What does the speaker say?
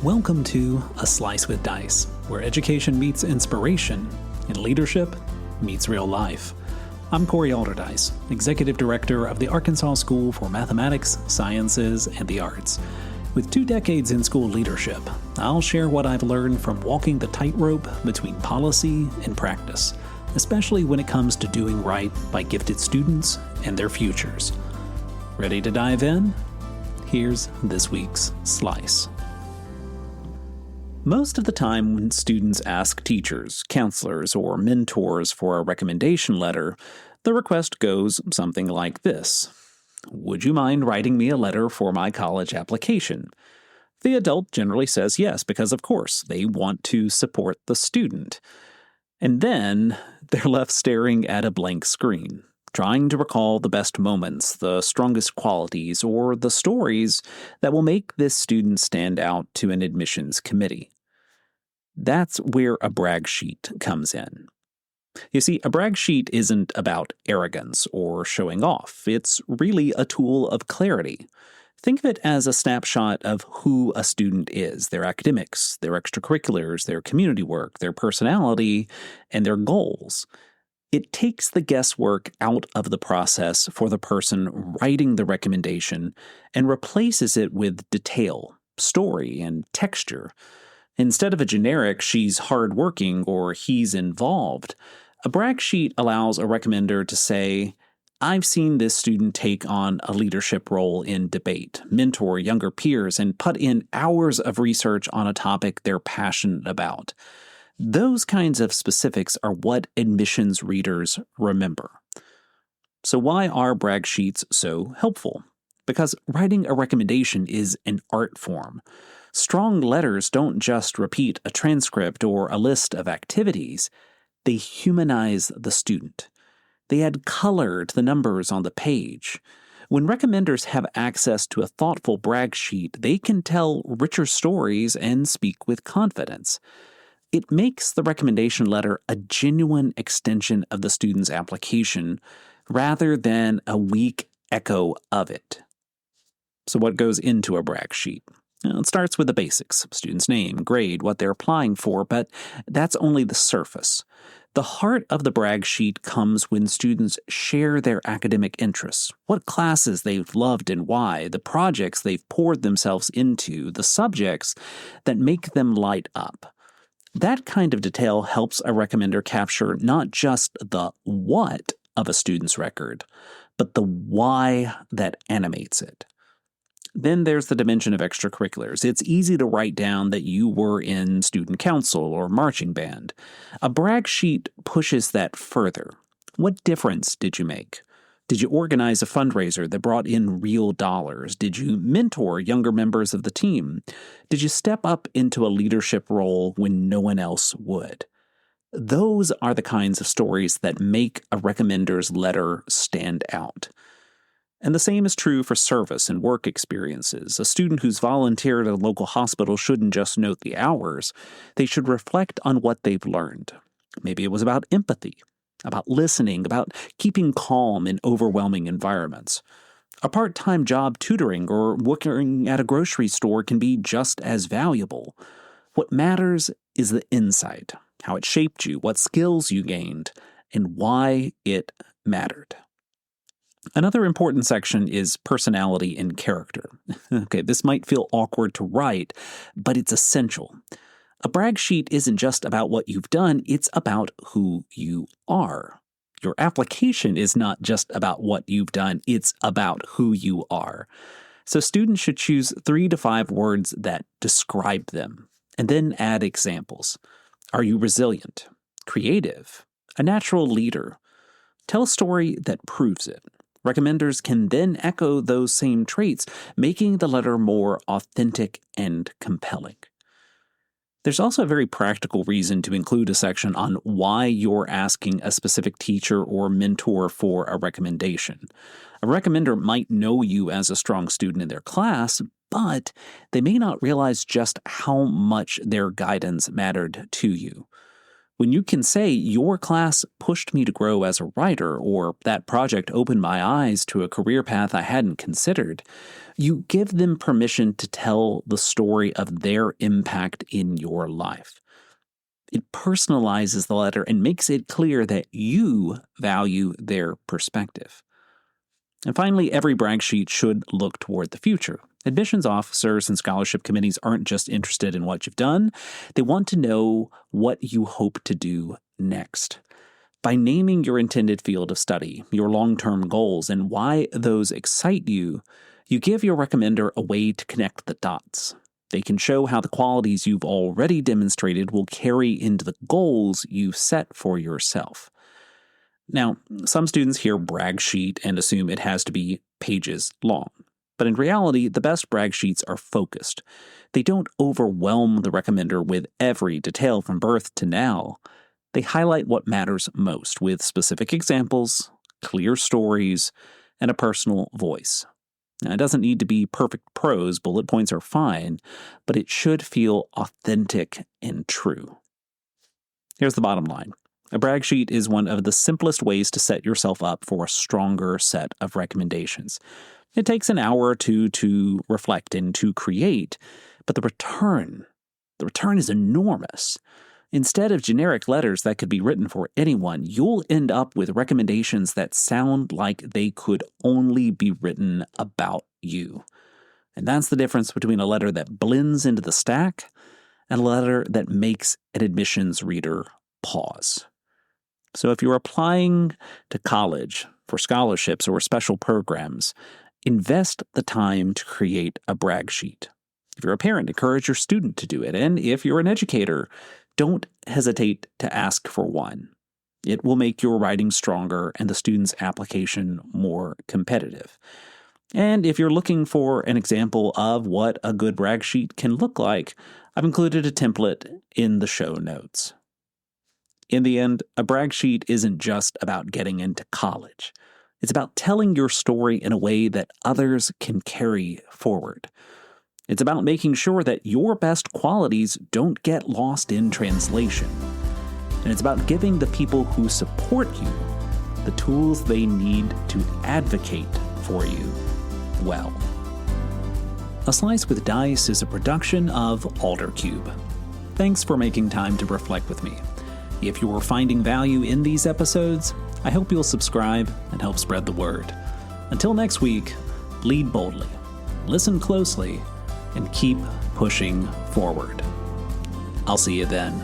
Welcome to A Slice with Dice, where education meets inspiration and leadership meets real life. I'm Corey Alderdice, Executive Director of the Arkansas School for Mathematics, Sciences, and the Arts. With 2 decades in school leadership, I'll share what I've learned from walking the tightrope between policy and practice, especially when it comes to doing right by gifted students and their futures. Ready to dive in? Here's this week's Slice. Most of the time when students ask teachers, counselors, or mentors for a recommendation letter, the request goes something like this. Would you mind writing me a letter for my college application? The adult generally says yes, because of course, they want to support the student. And then they're left staring at a blank screen, trying to recall the best moments, the strongest qualities, or the stories that will make this student stand out to an admissions committee. That's where a brag sheet comes in. You see, a brag sheet isn't about arrogance or showing off. It's really a tool of clarity. Think of it as a snapshot of who a student is, their academics, their extracurriculars, their community work, their personality, and their goals. It takes the guesswork out of the process for the person writing the recommendation and replaces it with detail, story, and texture. Instead of a generic, she's hardworking or he's involved, a brag sheet allows a recommender to say, I've seen this student take on a leadership role in debate, mentor younger peers, and put in hours of research on a topic they're passionate about. Those kinds of specifics are what admissions readers remember. So why are brag sheets so helpful? Because writing a recommendation is an art form. Strong letters don't just repeat a transcript or a list of activities. They humanize the student. They add color to the numbers on the page. When recommenders have access to a thoughtful brag sheet, they can tell richer stories and speak with confidence. It makes the recommendation letter a genuine extension of the student's application rather than a weak echo of it. So what goes into a brag sheet? It starts with the basics, student's name, grade, what they're applying for, but that's only the surface. The heart of the brag sheet comes when students share their academic interests, what classes they've loved and why, the projects they've poured themselves into, the subjects that make them light up. That kind of detail helps a recommender capture not just the what of a student's record, but the why that animates it. Then there's the dimension of extracurriculars. It's easy to write down that you were in student council or marching band. A brag sheet pushes that further. What difference did you make? Did you organize a fundraiser that brought in real dollars? Did you mentor younger members of the team? Did you step up into a leadership role when no one else would? Those are the kinds of stories that make a recommender's letter stand out. And the same is true for service and work experiences. A student who's volunteered at a local hospital shouldn't just note the hours. They should reflect on what they've learned. Maybe it was about empathy, about listening, about keeping calm in overwhelming environments. A part-time job tutoring or working at a grocery store can be just as valuable. What matters is the insight, how it shaped you, what skills you gained, and why it mattered. Another important section is personality and character. Okay, this might feel awkward to write, but it's essential. A brag sheet isn't just about what you've done, it's about who you are. Your application is not just about what you've done, it's about who you are. So students should choose 3 to 5 words that describe them, and then add examples. Are you resilient? Creative? A natural leader? Tell a story that proves it. Recommenders can then echo those same traits, making the letter more authentic and compelling. There's also a very practical reason to include a section on why you're asking a specific teacher or mentor for a recommendation. A recommender might know you as a strong student in their class, but they may not realize just how much their guidance mattered to you. When you can say, your class pushed me to grow as a writer, or that project opened my eyes to a career path I hadn't considered, You give them permission to tell the story of their impact in your life. It personalizes the letter and makes it clear that you value their perspective. And finally, every brag sheet should look toward the future. Admissions officers and scholarship committees aren't just interested in what you've done. They want to know what you hope to do next. By naming your intended field of study, your long-term goals, and why those excite you, you give your recommender a way to connect the dots. They can show how the qualities you've already demonstrated will carry into the goals you've set for yourself. Now, some students hear brag sheet and assume it has to be pages long. But in reality, the best brag sheets are focused. They don't overwhelm the recommender with every detail from birth to now. They highlight what matters most with specific examples, clear stories, and a personal voice. Now, it doesn't need to be perfect prose, bullet points are fine, but it should feel authentic and true. Here's the bottom line. A brag sheet is one of the simplest ways to set yourself up for a stronger set of recommendations. It takes an hour or two to reflect and to create, but the return is enormous. Instead of generic letters that could be written for anyone, you'll end up with recommendations that sound like they could only be written about you. And that's the difference between a letter that blends into the stack and a letter that makes an admissions reader pause. So if you're applying to college for scholarships or special programs, invest the time to create a brag sheet. If you're a parent, encourage your student to do it. And if you're an educator, don't hesitate to ask for one. It will make your writing stronger and the student's application more competitive. And if you're looking for an example of what a good brag sheet can look like, I've included a template in the show notes. In the end, a brag sheet isn't just about getting into college. It's about telling your story in a way that others can carry forward. It's about making sure that your best qualities don't get lost in translation. And it's about giving the people who support you the tools they need to advocate for you well. A Slice with Dice is a production of AlderCube. Thanks for making time to reflect with me. If you're finding value in these episodes, I hope you'll subscribe and help spread the word. Until next week, lead boldly, listen closely, and keep pushing forward. I'll see you then.